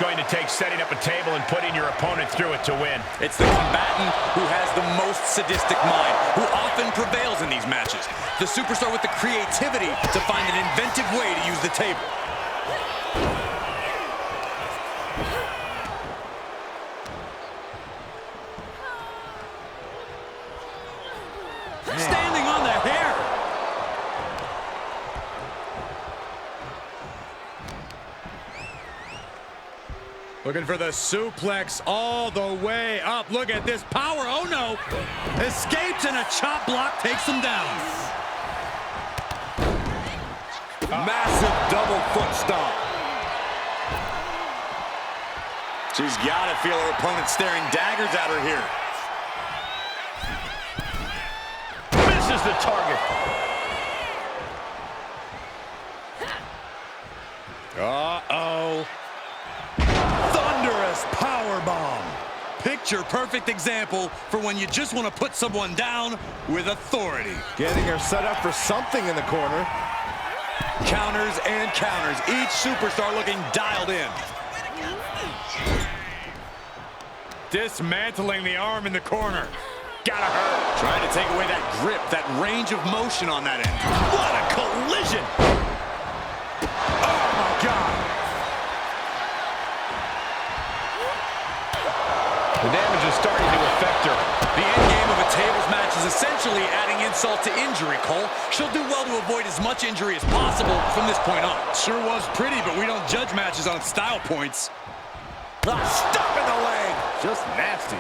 going to take setting up a table and putting your opponent through it to win. It's the combatant who has the most sadistic mind, who often prevails in these matches. The superstar with the creativity to find an inventive way to use the table. Standing on the hair. Looking for the suplex all the way up. Look at this power. Oh, no. Escapes and a chop block takes him down. Massive double foot stomp. She's got to feel her opponent staring daggers at her here. Misses the target. Uh-oh. Thunderous powerbomb. Picture-perfect example for when you just want to put someone down with authority. Getting her set up for something in the corner. Counters and counters. Each superstar looking dialed in. Dismantling the arm in the corner. Gotta hurt. Trying to take away that grip, that range of motion on that end. What a collision! Oh, my God. The damage is starting to affect her. The end game of a tables match is essentially adding insult to injury, Cole. She'll do well to avoid as much injury as possible from this point on. Sure was pretty, but we don't judge matches on style points. Stop in the leg. Just nasty.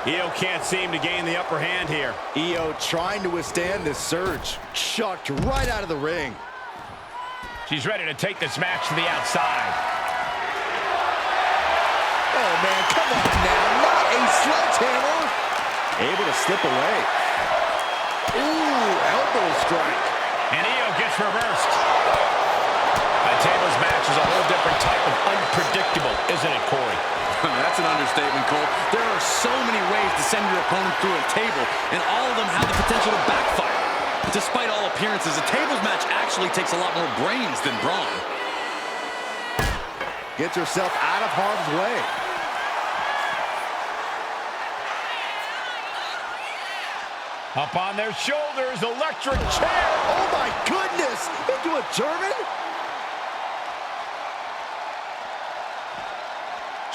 Io can't seem to gain the upper hand here. Io trying to withstand this surge. Chucked right out of the ring. She's ready to take this match to the outside. Oh, man, come on now. Not a sledgehammer. Able to slip away. Ooh, elbow strike. And Io gets reversed. A tables match is a whole different type of unpredictable, isn't it, Corey? That's an understatement, Cole. There are so many ways to send your opponent through a table, and all of them have the potential to backfire. Despite all appearances, a tables match actually takes a lot more brains than brawn. Gets herself out of harm's way. Up on their shoulders, electric chair. Oh, my goodness. Into a German?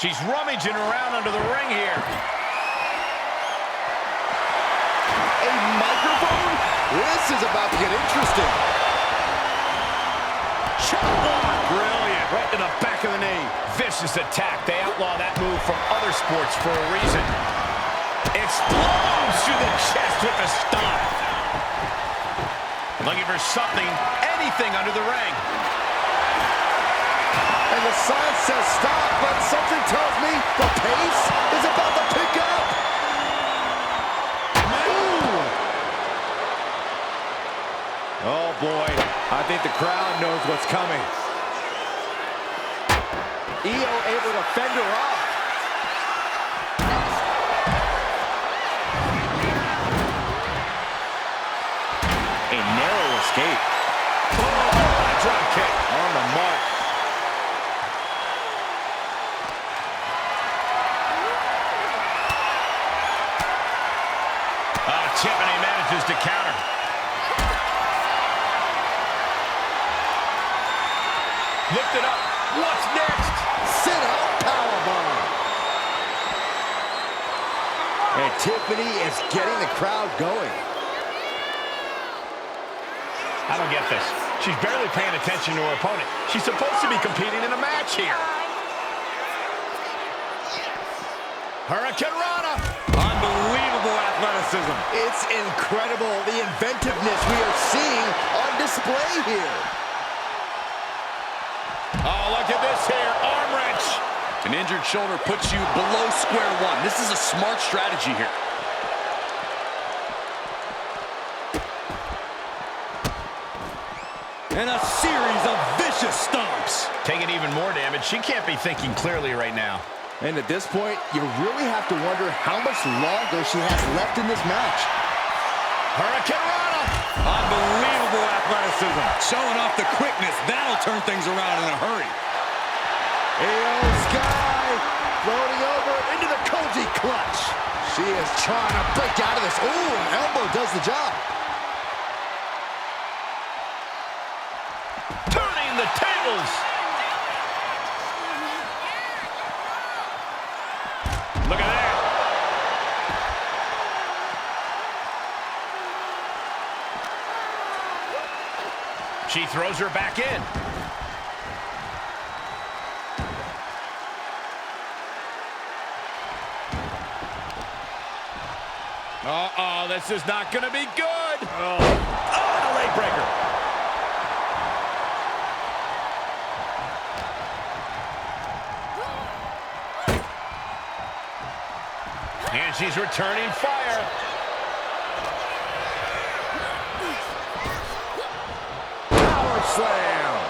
She's rummaging around under the ring here. A microphone? This is about to get interesting. Chop block. Brilliant. Right to the back of the knee. Vicious attack. They outlaw that move from other sports for a reason. Explodes through the chest with a stomp. Looking for something, anything under the ring. And the sign says stop, but something tells me the pace is about to pick up. Ooh. Oh, boy. I think the crowd knows what's coming. Io able to fend her off. A narrow escape. Oh, drop kick. On the mark. Tiffany manages to counter. Lift it up. What's next? Sit-up powerbomb. And Tiffany is getting the crowd going. I don't get this. She's barely paying attention to her opponent. She's supposed to be competing in a match here. Hurricane Rana. Unbelievable athleticism. It's incredible, the inventiveness we are seeing on display here. Oh, look at this here. Arm wrench. An injured shoulder puts you below square one. This is a smart strategy here. And a series of vicious stomps. Taking even more damage. She can't be thinking clearly right now. And at this point, you really have to wonder how much longer she has left in this match. Hurricane Rana. Unbelievable athleticism. Showing off the quickness. That'll turn things around in a hurry. Io Sky. She is trying to break out of this. Ooh, an elbow does the job. Turning the tables. Look at that. She throws her back in. Uh-oh, this is not going to be good. Oh, the leg breaker. And she's returning fire. Power slam.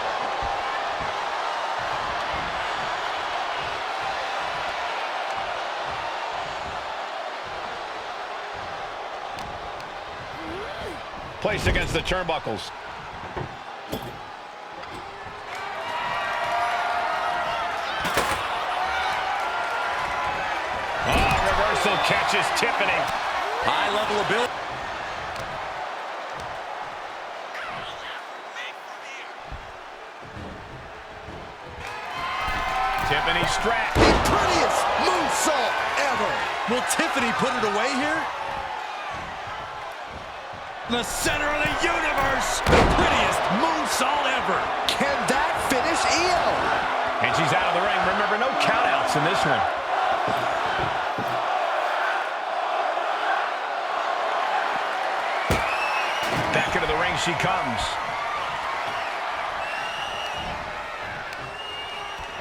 Placed against the turnbuckles. Reversal catches Tiffany. High level ability. Tiffany Stratton. The prettiest moonsault ever. Will Tiffany put it away here? The center of the universe. The prettiest moonsault ever. Can that finish Io? And she's out of the ring. Remember, no countouts in this one. Back into the ring she comes.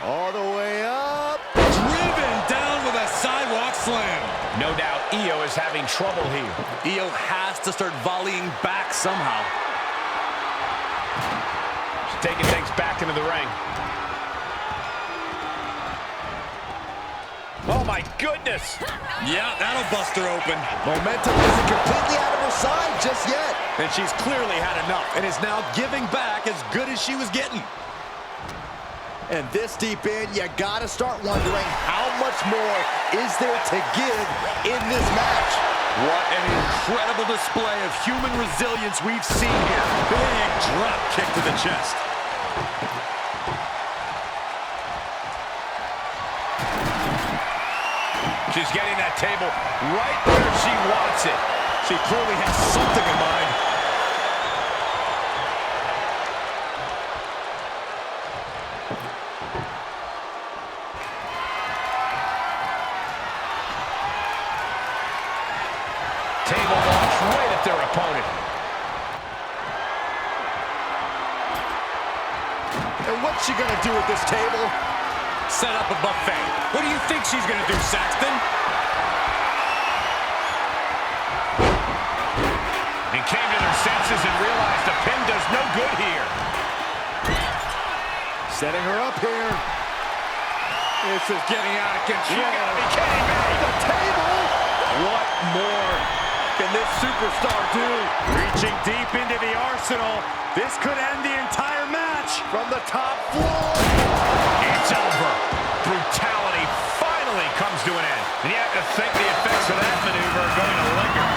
All the way up. Driven down with a sidewalk slam. No doubt Io is having trouble here. Io has to start volleying back somehow. She's taking things back into the ring. Oh, my goodness. Yeah, that'll bust her open. Momentum isn't completely out of her side just yet. And she's clearly had enough and is now giving back as good as she was getting. And this deep in, you gotta start wondering how much more is there to give in this match. What an incredible display of human resilience we've seen here. Big drop kick to the chest. She's getting that table right where she wants it. She clearly has something in mind. Table launch right at their opponent. And what's she gonna do with this table? Set up a buffet. What do you think she's gonna do, Saxton? And came to their senses and realized the pin does no good here. Setting her up here. This is getting out of control. You gotta be kidding me. The table. What more can this superstar do? Reaching deep into the arsenal. This could end the entire match. From the top floor. It's over. Brutality finally comes to an end. And you have to think the effects of that maneuver are going to linger.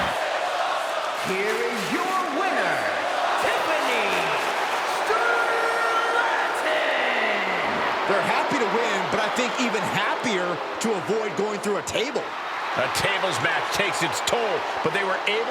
Here is your winner, Tiffany Stratton. They're happy to win, but I think even happier to avoid going through a table. A tables match takes its toll, but they were able